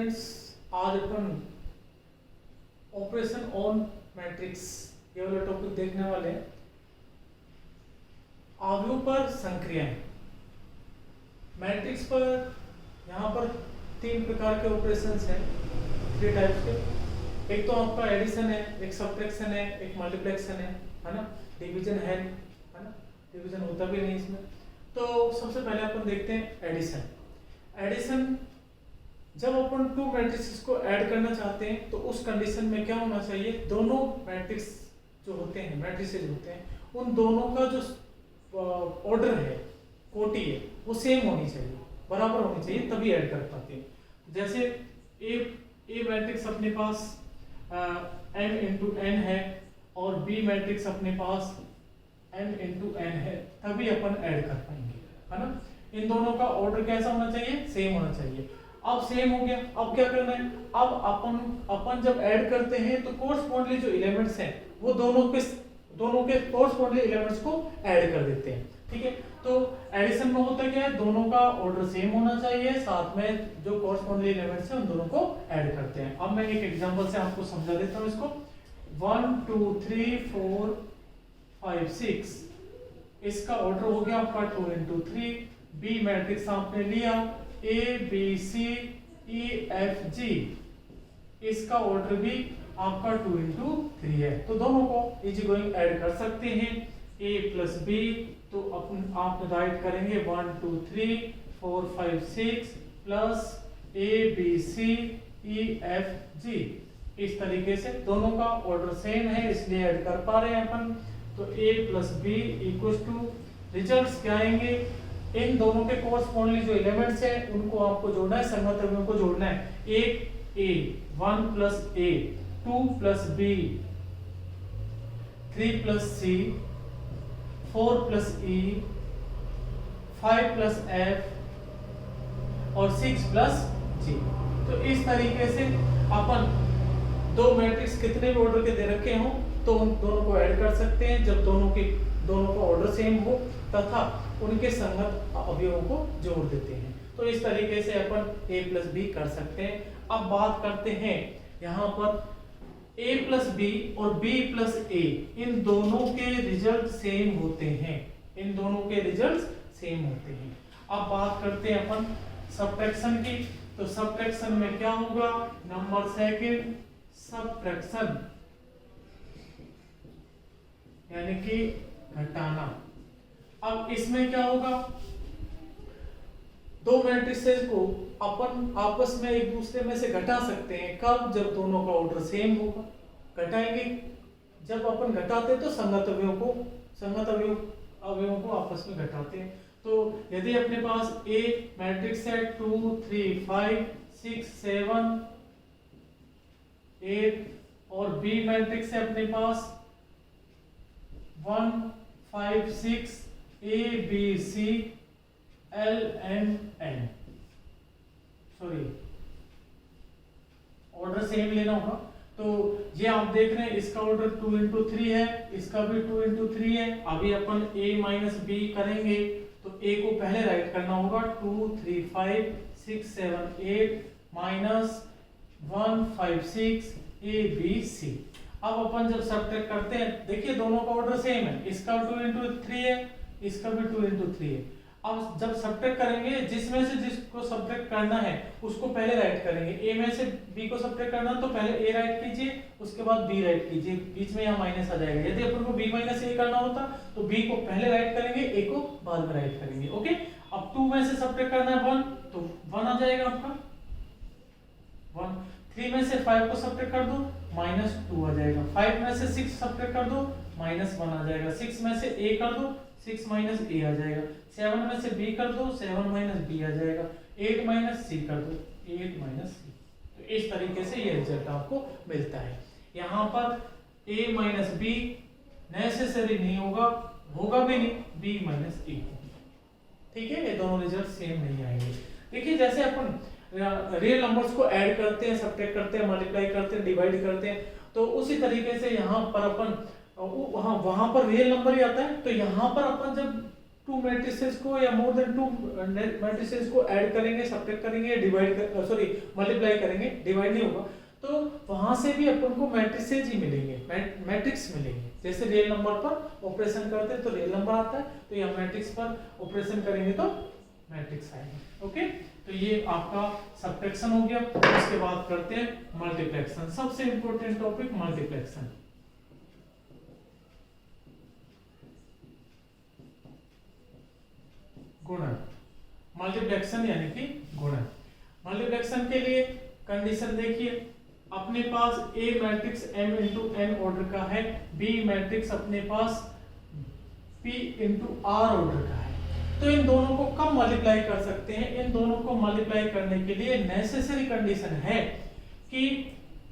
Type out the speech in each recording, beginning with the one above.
Students, आज अपन operation on matrix ये वाला टॉपिक देखने वाले हैं। अवयव पर संक्रियाएं। मैट्रिक्स पर यहाँ पर तीन प्रकार के ऑपरेशंस हैं, थ्री टाइप्स के। एक तो आपका एडिशन है, एक सब्ट्रैक्शन है, एक मल्टीप्लिकेशन है ना। डिवीजन है ना, डिवीजन होता भी नहीं इसमें। तो सबसे पहले अपन देखते हैं एडिशन। एडिशन जब अपन टू मैट्रिक्स को ऐड करना चाहते हैं तो उस कंडीशन में क्या होना चाहिए, दोनों मैट्रिक्स जो होते हैं, मैट्रिसेस होते हैं, उन दोनों का जो ऑर्डर है, कोटि है, वो सेम होनी चाहिए, बराबर होनी चाहिए, तभी ऐड कर पाते हैं। जैसे ए मैट्रिक्स अपने पास m इंटू n है और बी मैट्रिक्स अपने पास m इंटू n है, तभी अपन ऐड कर पाएंगे, है ना। इन दोनों का ऑर्डर कैसा होना चाहिए, सेम होना चाहिए। अब सेम हो गया, अब क्या करना है, अब अपन जब ऐड करते हैं तो कोरस्पॉन्डली जो एलिमेंट्स हैं वो दोनों के कोरस्पॉन्डली एलिमेंट्स को ऐड कर देते हैं, ठीक है। तो एडिशन में होता क्या है, दोनों का ऑर्डर सेम होना चाहिए, साथ में जो कोरस्पॉन्डली एलिमेंट्स हैं उन दोनों को ऐड करते हैं। अब मैं एक एग्जांपल से आपको समझा देता हूं इसको। 1 2 3 4 5 6 इसका ऑर्डर हो गया आपका 2 इंटू 3। बी मैट्रिक्स आपने लिया A B C E F G, इसका ऑर्डर भी आपका 2 इंटू 3 है। तो दोनों को इजी गोइंग ऐड कर सकते हैं। A प्लस B, तो आप राइट करेंगे 1 2 3 4 5 6 plus A B C E F G। इस तरीके से दोनों का ऑर्डर सेम है, इसलिए ऐड कर पा रहे हैं अपन। तो A plus B equal to results क्या आएंगे, इन दोनों के कोरस्पॉन्डली जो एलिमेंट्स हैं उनको आपको जोड़ना है, संगत अवयवों को जोड़ना है। एक A 1 plus A 2 plus B 3 plus C 4 plus E 5 plus F और 6 प्लस G। तो इस तरीके से अपन दो मैट्रिक्स कितने भी ऑर्डर के दे रखे हों तो उन दोनों को ऐड कर सकते हैं, जब दोनों का ऑर्डर सेम हो तथा उनके संगत अवयवों को जोड़ देते हैं। तो इस तरीके से अपन a प्लस बी कर सकते हैं। अब बात करते हैं यहाँ पर a प्लस बी और b प्लस a, इन दोनों के रिजल्ट सेम होते हैं, इन दोनों के रिजल्ट सेम होते हैं। अब बात करते हैं अपन सब्ट्रैक्शन की। तो सब्ट्रैक्शन में क्या होगा, नंबर सेकंड सब्ट्रैक्शन यानी कि घटाना। अब इसमें क्या होगा, दो मैट्रिसेस को अपन आपस में एक दूसरे में से घटा सकते हैं। कब, जब दोनों का ऑर्डर सेम होगा। घटाएंगे जब अपन घटाते हैं तो संगत अवयवों को आपस में घटाते हैं। तो यदि अपने पास A मैट्रिक्स है 2 3 5 6 7 8 और B मैट्रिक्स है अपने पास 1 5 6 A B C L M N, sorry order same लेना होगा। तो ये आप देख रहे हैं, इसका ऑर्डर 2 इंटू 3 है, इसका भी 2 इंटू 3 है। अभी अपन A माइनस B करेंगे तो A को पहले राइट करना होगा 2 3 5 6 7 8 माइनस 1 5 6 A B C। अब अपन जब सब्ट्रैक्ट करते हैं, देखिए दोनों का ऑर्डर सेम है, इसका 2 इंटू 3 है, इसका भी 2 इंटू 3 है। अब जब सब्ट्रैक्ट करेंगे, जिसमें से जिसको सब्ट्रैक्ट करना है उसको पहले राइट करेंगे। ए में से बी को सब्ट्रैक्ट करना तो पहले ए राइट कीजिए, उसके बाद बी राइट कीजिए, बीच में यहाँ माइनस आ जाएगा। यदि अपन को बी माइनस ए करना होता तो बी को पहले राइट करेंगे, ए को बाद में राइट करेंगे। ओके, अब 2 में से सब्ट्रैक्ट करना है 1 तो 1 आ जाएगा आपका 1। 3 में से 5 को सब्ट्रैक्ट कर दो -2 आ जाएगा। 5 में से 6 सब्ट्रैक्ट कर दो -1 आ जाएगा। 6 में से a कर दो 6 माइनस a आ जाएगा। 7 में से b कर दो 7 माइनस b आ जाएगा। 8 माइनस c कर दो 8 माइनस c। तो इस तरीके से ये रिजल्ट आपको मिलता है। यहाँ पर a माइनस b नेसेसरी नहीं होगा भी नहीं, b माइनस a, ठीक है। ये दोनों रिजल्ट सेम नहीं आएंगे। देखिए जैसे अपन रियल नंबर्स को ऐड करते हैं, सब्ट्रैक्ट करते हैं, मल्टीप्लाई करते हैं, डिवाइड करते हैं, तो उसी तरीके से यहाँ पर अपन वहां पर रियल नंबर ही आता है। तो यहाँ पर अपन जब टू मैट्रिसेस को या मोर देन टू मैट्रिसेस को ऐड करेंगे, सब्ट्रैक्ट करेंगे, मल्टीप्लाई करेंगे, डिवाइड नहीं होगा, तो वहां से भी अपन को मैट्रिसेस ही मिलेंगे, मैट्रिक्स मिलेंगे। जैसे रियल नंबर पर ऑपरेशन करते हैं तो रियल नंबर आता है, तो या मैट्रिक्स पर ऑपरेशन करेंगे तो मैट्रिक्स आएगा। ओके, तो ये आपका सब्ट्रैक्शन हो गया। उसके बाद करते हैं मल्टीप्लेक्शन, सबसे इंपॉर्टेंट टॉपिक मल्टीप्लेक्शन। गुणन, मल्टीप्लेक्शन यानी कि गुणन। मल्टीप्लेक्शन के लिए कंडीशन देखिए, अपने पास A matrix m into n order का है, B मैट्रिक्स अपने पास P इंटू R ऑर्डर का है, तो इन दोनों को कब मल्टीप्लाई कर सकते हैं? इन दोनों को मल्टीप्लाई करने के लिए नेसेसरी कंडीशन है कि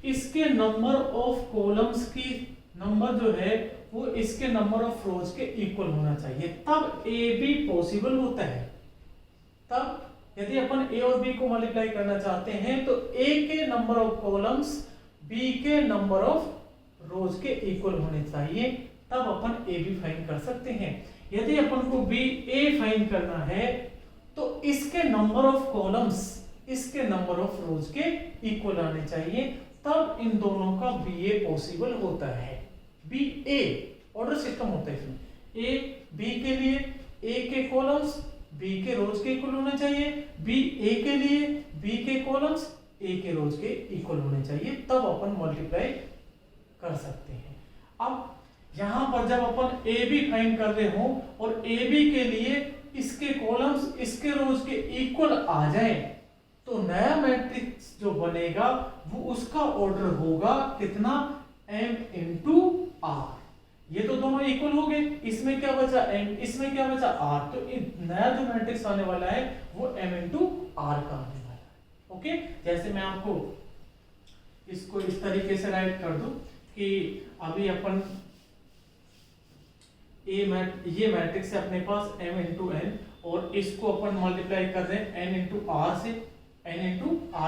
इसके नंबर ऑफ कॉलम्स की नंबर जो है वो इसके नंबर ऑफ रोज के इक्वल होना चाहिए, तब ए बी पॉसिबल होता है। तब यदि अपन ए और बी को मल्टीप्लाई करना चाहते हैं तो ए के नंबर ऑफ कॉलम्स बी के नंबर ऑफ रोज के इक्वल होने चाहिए, तब अपन ए बी फाइंड कर सकते हैं। यदि अपन को बी ए फाइंड करना है तो इसके नंबर ऑफ कॉलम्स इसके नंबर ऑफ रोज के इक्वल आने चाहिए, तब इन दोनों का बी ए पॉसिबल होता है। बी ए ऑर्डर सिस्टम होता है इसमें, ए बी के लिए ए के कॉलम्स बी के रोज के इक्वल होने चाहिए, बी ए के लिए बी के कॉलम्स ए के रोज के इक्वल होने चाहिए, तब अपन मल्टीप्लाई कर सकते हैं। अब यहां पर जब अपन ए बी फाइंड कर रहे हो और ए बी के लिए इसके कॉलम्स इसके रोज के इक्वल आ जाए, तो नया मैट्रिक्स जो बनेगा वो उसका ऑर्डर होगा कितना? m into R. ये तो दोनों इक्वल हो गए, इसमें क्या बचा m, इसमें क्या बचा r, तो नया जो मैट्रिक्स आने वाला है वो m इंटू आर का आने वाला है। ओके, जैसे मैं आपको इसको इस तरीके से राइट कर दूं कि अभी अपन ये मैट्रिक्स है अपने पास m इंटू n और इसको अपन मल्टीप्लाई कर रहे हैं n इंटू आर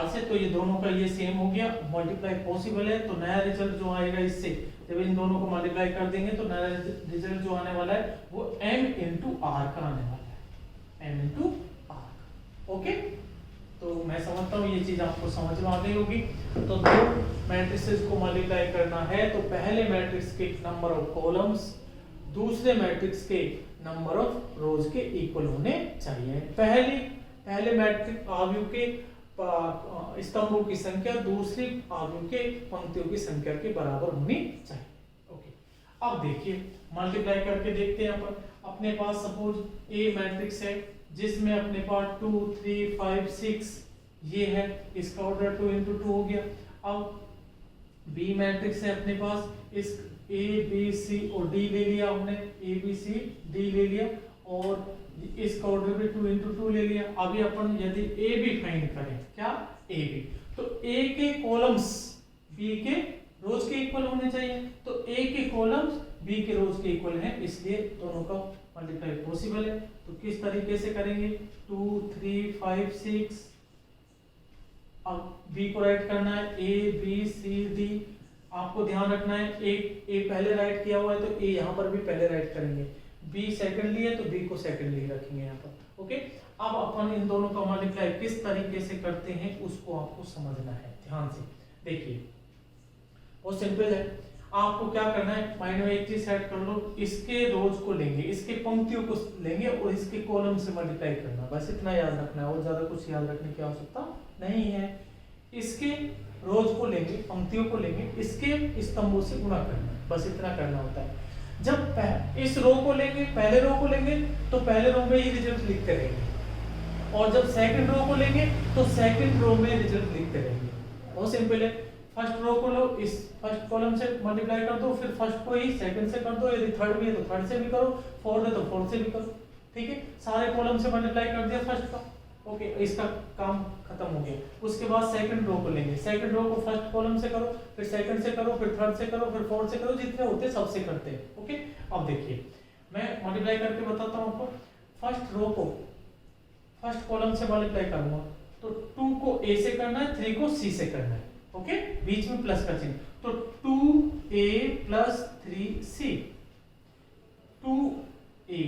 से, तो ये दोनों का ये सेम हो गया, मल्टीप्लाई पॉसिबल है। तो नया रिजल्ट जो आएगा इससे, जब इन दोनों को मल्टीप्लाई कर देंगे तो नया रिजल्ट जो आने वाला है वो m इंटू आर का आने वाला है, m इंटू आर। ओके, तो मैं समझता हूँ ये चीज आपको समझ में आ गई होगी। तो दो मैट्रिसेस को मल्टीप्लाई करना है तो पहले मैट्रिक्स के नंबर ऑफ कॉलम्स दूसरे मैट्रिक्स के नंबर ऑफ रोज के इक्वल होने चाहिए। पहले मैट्रिक्स आव्यूह के स्तंभों की संख्या दूसरी आव्यूह के पंक्तियों की संख्या के बराबर होनी चाहिए। ओके, अब देखिए मल्टीप्लाई करके देखते हैं अपन। अपने पास सपोज ए मैट्रिक्स है जिसमें अपने पास 2 3 5 6 ये है, इसका ऑर्डर 2 इंटू 2 हो गया। अब बी मैट्रिक्स है अपने पास, इस ए बी सी और डी ले लिया हमने, ए बी सी डी ले लिया और इसका ऑर्डर भी 2 इंटू 2 ले लिया। अभी अपन यदि ए बी फाइंड करें, क्या ए बी, तो ए के कॉलम्स बी के रोज के इक्वल होने चाहिए, तो ए के कॉलम्स बी के रोज के इक्वल हैं, इसलिए दोनों का मल्टीप्लाई पॉसिबल है। तो किस तरीके से करेंगे? 2 3 5 6, अब बी को राइट करना है ए बी सी डी। आपको ध्यान रखना है ए पहले राइट किया हुआ है तो ए यहाँ पर भी पहले राइट करेंगे, बी सेकंडली है तो बी को सेकंडली रखेंगे यहाँ पर। ओके, अब अपन इन दोनों का मल्टीप्लाई किस तरीके से करते हैं उसको आपको समझना है, ध्यान से देखिए। बहुत सिंपल है, आपको क्या करना है, माइंड में एक चीज सेट कर लो, इसके रोज को लेंगे, इसके पंक्तियों को लेंगे और इसके कॉलम से मल्टीप्लाई करना, बस इतना याद रखना है और ज्यादा कुछ याद रखने की आवश्यकता नहीं है। इसके रोज को लेंगे, पंक्तियों को लेंगे, इसके स्तंभों से गुणा करना, बस इतना करना होता है। जब इस रो को लेंगे, पहले रो को लेंगे तो पहले रो में ही रिजल्ट लिखते रहेंगे और जब सेकंड रो को लेंगे तो सेकंड रो में रिजल्ट लिखते रहेंगे। बहुत सिंपल है, फर्स्ट रो को लो, इस फर्स्ट कॉलम से मल्टीप्लाई कर दो, फिर फर्स्ट को ही सेकंड से कर दो, यदि थर्ड भी है तो थर्ड से भी करो, फोर्थ है तो फोर्थ से भी करो। ठीक है, सारे कॉलम से मल्टीप्लाई कर दिया फर्स्ट का। ओके, इसका काम खत्म हो गया। उसके बाद सेकंड रो को लेंगे, सेकंड रो को फर्स्ट कॉलम से करो, फिर सेकंड से करो, फिर थर्ड से करो, फिर फोर्थ से करो, जितने होते सबसे करते हैं। ओके, अब देखिए मैं मल्टीप्लाई करके बताता हूं आपको। फर्स्ट रो को फर्स्ट कॉलम से मल्टीप्लाई करूंगा तो 2 को ए से करना है, 3 को सी से करना है। ओके, बीच में प्लस का चिन्ह, तो 2a + 3c, 2a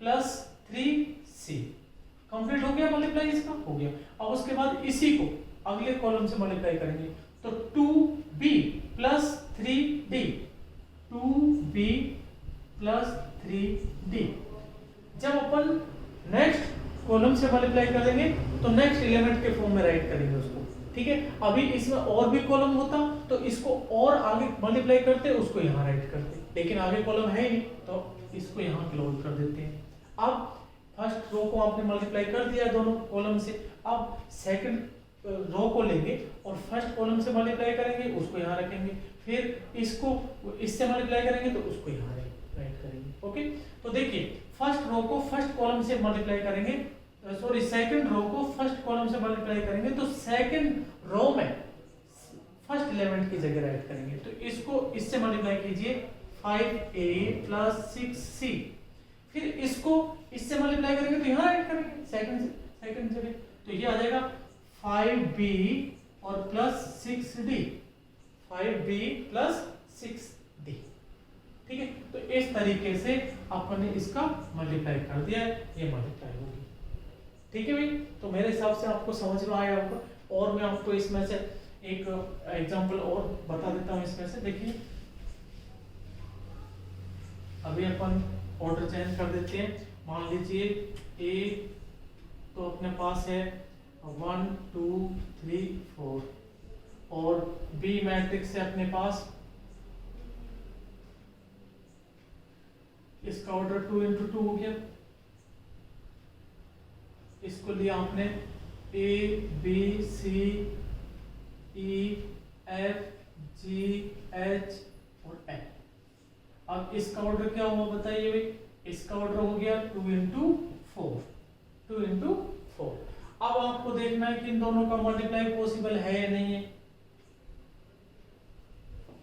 plus 3c। Complete हो गया मल्टीप्लाई, इसका हो गया। अब उसके बाद इसी को अगले कॉलम से मल्टीप्लाई करेंगे, तो 2b plus 3d, 2b plus 3d। जब अपन नेक्स्ट कॉलम से मल्टीप्लाई करेंगे तो नेक्स्ट एलिमेंट के फॉर्म में राइट करेंगे उसको, ठीक है। अभी इसमें और भी कॉलम होता तो इसको और आगे मल्टीप्लाई करते, उसको यहाँ राइट करते, लेकिन आगे कॉलम है ही नहीं तो इसको यहाँ क्लोज कर देते हैं। अब फर्स्ट रो को आपने मल्टीप्लाई कर दिया दोनों कॉलम से, अब सेकंड रो को लेंगे और फर्स्ट कॉलम से मल्टीप्लाई करेंगे, उसको यहाँ रखेंगे, फिर इसको इससे मल्टीप्लाई करेंगे तो उसको यहाँ राइट करेंगे। ओके, तो देखिए फर्स्ट रो को फर्स्ट कॉलम से मल्टीप्लाई करेंगे, सॉरी सेकंड रो को फर्स्ट कॉलम से मल्टीप्लाई करेंगे, तो सेकंड रो में फर्स्ट एलिमेंट की जगह राइट करेंगे, तो इसको इससे मल्टीप्लाई कीजिए 5a प्लस 6c, फिर इसको इससे मल्टीप्लाई करेंगे तो यहाँ राइट करेंगे सेकंड जगह, तो ये आ जाएगा 5b और plus 6d, 5b plus 6d, ठीक है। तो इस तरीके से आपने इसका मल्टीप्लाई कर दिया है, ये मल्टीप्लाई होगी, ठीक है भाई। तो मेरे हिसाब से आपको समझ में आया होगा, और मैं आपको इसमें से एक एग्जांपल और बता देता हूं इसमें से। देखिए अभी अपन ऑर्डर चेंज कर देते हैं, मान लीजिए ए तो अपने पास है 1 2 3 4 और बी मैट्रिक्स है अपने पास, इसका ऑर्डर 2 into 2 हो गया। इसको लिया आपने A B C E F G H और F। अब इसका ऑर्डर क्या हुआ बताइए भाई, इसका ऑर्डर हो गया 2 into 4, 2 into 4। अब आपको देखना है कि इन दोनों का मल्टीप्लाई पॉसिबल है या नहीं है,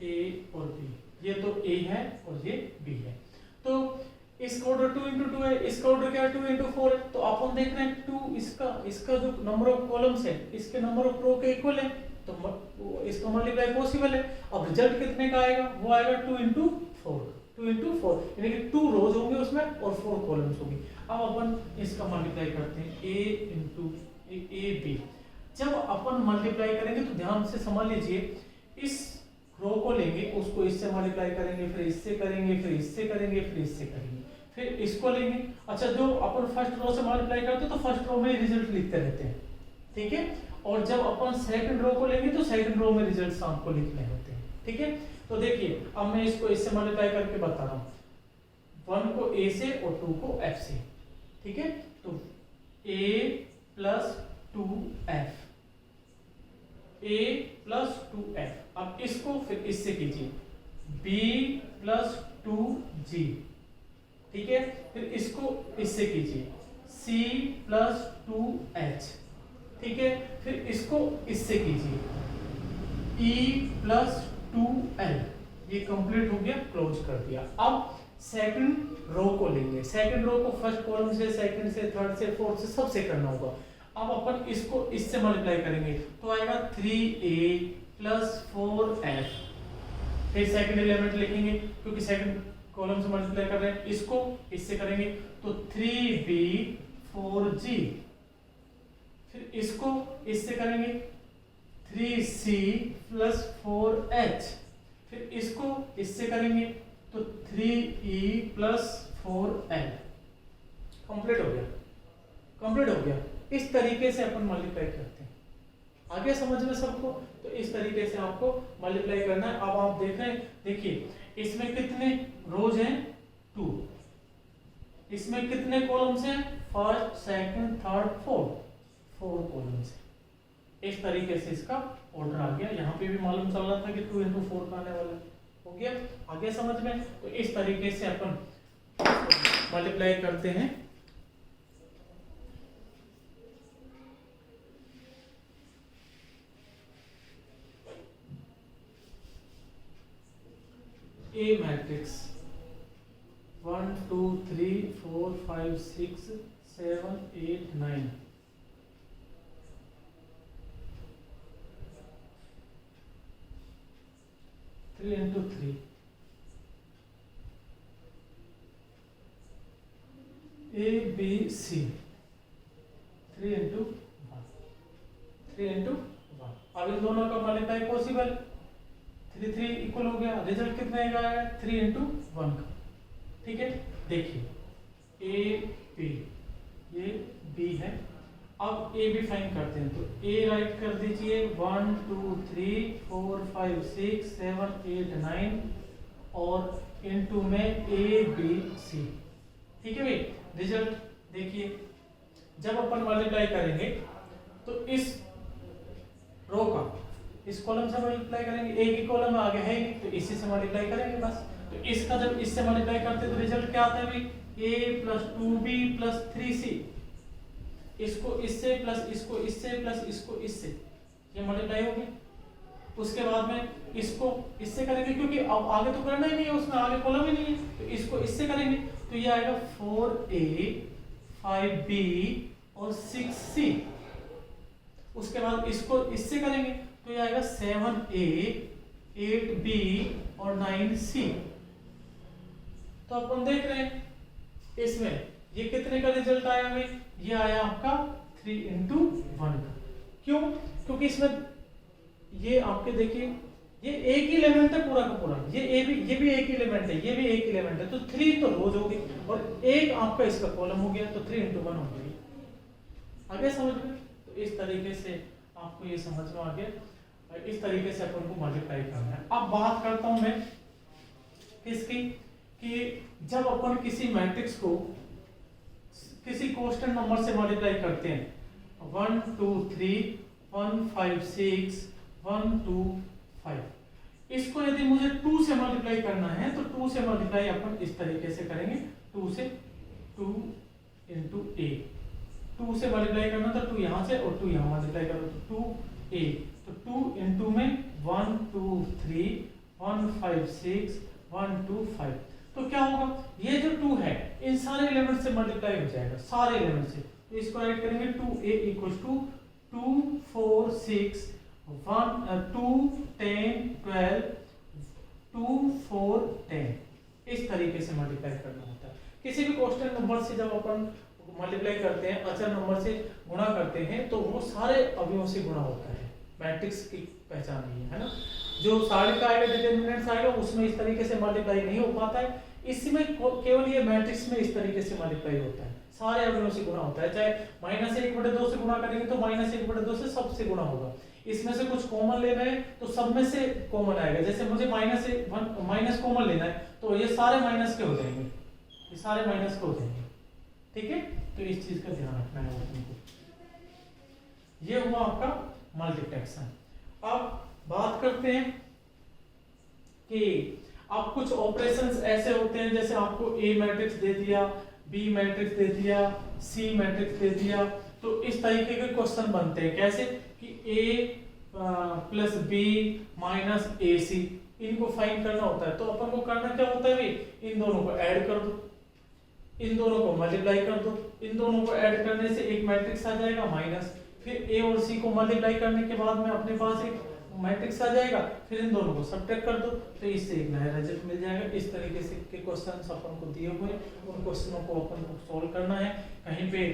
A और B, ये तो A है और ये B है, तो इसका ऑर्डर 2 into 2 है, इसका ऑर्डर क्या है 2 into 4 है, तो अपन देख रहे हैं 2 इसका जो नंबर ऑफ कॉलम्स है इसके नंबर ऑफ रो के इक्वल है, तो इसका मल्टीप्लाई पॉसिबल है। अब रिजल्ट कितने का आएगा, वो आएगा 2 into 4, 2 into 4 यानी कि 2 रोज होंगे उसमें और 4 कॉलम्स होंगे। अब अपन इसका मल्टीप्लाई करते हैं A into A B। जब अपन मल्टीप्लाई करेंगे तो ध्यान से समझ लीजिए, इस रो को लेंगे, उसको इससे मल्टीप्लाई करेंगे, फिर इससे करेंगे, फिर इससे करेंगे, फिर इससे करेंगे, फिर इसको लेंगे। अच्छा, जो अपन फर्स्ट रो से मल्टीप्लाई करते हैं तो फर्स्ट रो में रिजल्ट लिखते रहते हैं, ठीक है, और जब अपन सेकंड रो को लेंगे तो सेकंड रो में रिजल्ट्स आपको लिखने होते हैं, ठीक है। तो देखिए अब मैं इसको इससे मल्टीप्लाई करके बता रहा हूँ, 1 को A से और 2 को F से, ठीक है। तो A plus 2F, A plus 2F। अब इसको फिर इससे कीजिए B प्लस 2G, ठीक है, फिर इसको इससे कीजिए C प्लस 2H, ठीक है, फिर इसको इससे कीजिए E प्लस 2L। ये कंप्लीट हो गया, क्लोज कर दिया। अब सेकंड रो को लेंगे, सेकंड रो को फर्स्ट कॉलम से, सेकंड से, थर्ड से, फोर्थ से, सबसे करना होगा। अब अपन इसको इससे मल्टीप्लाई करेंगे तो आएगा 3A प्लस 4F, फिर सेकंड एलिमेंट लिखेंगे क्योंकि सेकंड कॉलम से मल्टीप्लाई कर रहे हैं, इसको इससे करेंगे तो 3B 4G, फिर इसको इससे करेंगे 3C प्लस 4H, फिर इसको इससे करेंगे तो 3E प्लस 4L। कंप्लीट हो गया, कंप्लीट हो गया। इस तरीके से अपन मल्टीप्लाई करते हैं। आगे समझ में सबको, तो इस तरीके से आपको मल्टीप्लाई करना है। अब आप देख रहे हैं, देखिए इसमें कितने रोज हैं 2, इसमें कितने कॉलम्स हैं, first second third fourth, 4 columns हैं। इस तरीके से इसका ऑर्डर आ गया। यहाँ पे भी मालूम चल रहा था कि 2 into 4 का आने वाला है, हो गया आगे समझ में। तो इस तरीके से अपन मल्टीप्लाई करते हैं। A matrix 1 2 3 4 5 6 7 8 9, 3 into 3, A B C 3 into 1 अब इन दोनों का मल्टीप्लाई पॉसिबल 3 3 इक्वल हो गया, रिजल्ट कितने का है 3 इंटू 1 का। ठीक है, देखिए ए बी, ये बी है। अब ए बी फाइंड करते हैं, तो ए राइट कर दीजिए 1 2 3 4 5 6 7 8 9 और इनटू में ए बी सी। ठीक है भाई, रिजल्ट देखिए जब अपन मल्टीप्लाई करेंगे तो इस रो का इस कॉलम से मल्टीप्लाई करेंगे, एक ही कॉलम आगे है तो इसी से मल्टीप्लाई करेंगे बस। तो इसका जब इससे मल्टीप्लाई करते हैं तो रिजल्ट क्या आता है भाई, a plus 2b plus 3c, इसको इससे प्लस इसको इससे प्लस इसको इससे, ये मल्टीप्लाई हो गया। उसके बाद में इसको इससे करेंगे क्योंकि अब आगे तो करना ही नहीं है, उसमें आगे कॉलम ही नहीं है, तो इसको इससे करेंगे तो ये आएगा 4a 5b और 6c। उसके बाद इसको इससे करेंगे तो ये आएगा 7a 8b और 9c। तो अपन देख रहे हैं इसमें ये कितने का रिजल्ट आया हमें, ये आया आपका 3 इंटू 1 का। क्यों, क्योंकि इसमें ये आपके देखिए ये एक ही एलिमेंट है पूरा का पूरा, ये भी एक ही एलिमेंट है, ये भी एक ही एलिमेंट है, तो 3 तो रोज हो गई और एक आपका इसका कॉलम हो गया, तो 3 इंटू 1 हो गई। आगे समझ में, तो इस तरीके से आपको ये समझ में आ गया, इस तरीके से अपन को मल्टीप्लाई करना है। अब बात करता हूं मैं किसकी, कि जब अपन किसी मैट्रिक्स को किसी कांस्टेंट नंबर से मल्टीप्लाई करते हैं 1 2 3 1 5 6 1 2 5, इसको यदि मुझे 2 से मल्टीप्लाई करना है तो 2 से मल्टीप्लाई अपन इस तरीके से करेंगे, 2 से 2 इंटू a, 2 से मल्टीप्लाई करना तो 2 यहां से और 2 यहां मल्टीप्लाई करो तो 2a, तो 2 इंटू में 1 2 3 1 5 6 1 2 5, तो क्या होगा, ये जो 2 है इन सारे एलिमेंट से मल्टीप्लाई हो जाएगा, सारे एलिमेंट से। तो इसको राइट करेंगे 2a इक्वल्स टू 2 4 6 1 2 10 12 2 4 10, इस तरीके से मल्टीप्लाई करना होता है। किसी भी कांस्टेंट नंबर से जब अपन मल्टीप्लाई करते हैं, अचर नंबर से गुणा करते हैं, तो वो सारे अवयवों से गुणा होता है। मैट्रिक्स की पहचान ये है ना, जो सारे का आएगा डिटरमिनेंट्स आएगा उसमें इस तरीके से मल्टीप्लाई नहीं हो पाता है, इसमें केवल ये मैट्रिक्स में इस तरीके से मल्टीप्लाई होता है, सारे अवयवों से गुणा होता है। चाहे -1/2 से गुणा करेंगे तो -1/2 से सबसे गुणा होगा, इसमें से कुछ कॉमन लेना है तो सब में से कॉमन आएगा। जैसे मुझे माइनस कॉमन लेना है तो ये सारे माइनस के हो जाएंगे, ये सारे माइनस के हो जाएंगे। ठीक है, तो इस चीज का ध्यान रखना है आपको। ये हुआ आपका मल्टीप्लिकेशन। अब बात करते हैं कि अब कुछ ऑपरेशंस ऐसे होते हैं, जैसे आपको A मैट्रिक्स दे दिया, B मैट्रिक्स दे दिया, C मैट्रिक्स दे दिया, तो इस तरीके के क्वेश्चन बनते हैं। कैसे कि A plus B minus AC, इनको फाइंड करना होता है। तो अपन को करना क्या होता है भाई, इन दोनों को ऐड कर दो, इन दोनों को मल्टीप्लाई कर दो, इन दोनों को ऐड करने से एक मैट्रिक्स आ जाएगा माइनस, फिर A और C को मल्टीप्लाई करने के बाद में अपने पास एक मैट्रिक्स आ जाएगा, फिर इन दोनों को सब्ट्रैक्ट कर दो तो इससे एक नया रिजल्ट मिल जाएगा। इस तरीके से के क्वेश्चंस अपन को दिए हुए, उन क्वेश्चनों को अपन को सॉल्व करना है। कहीं पे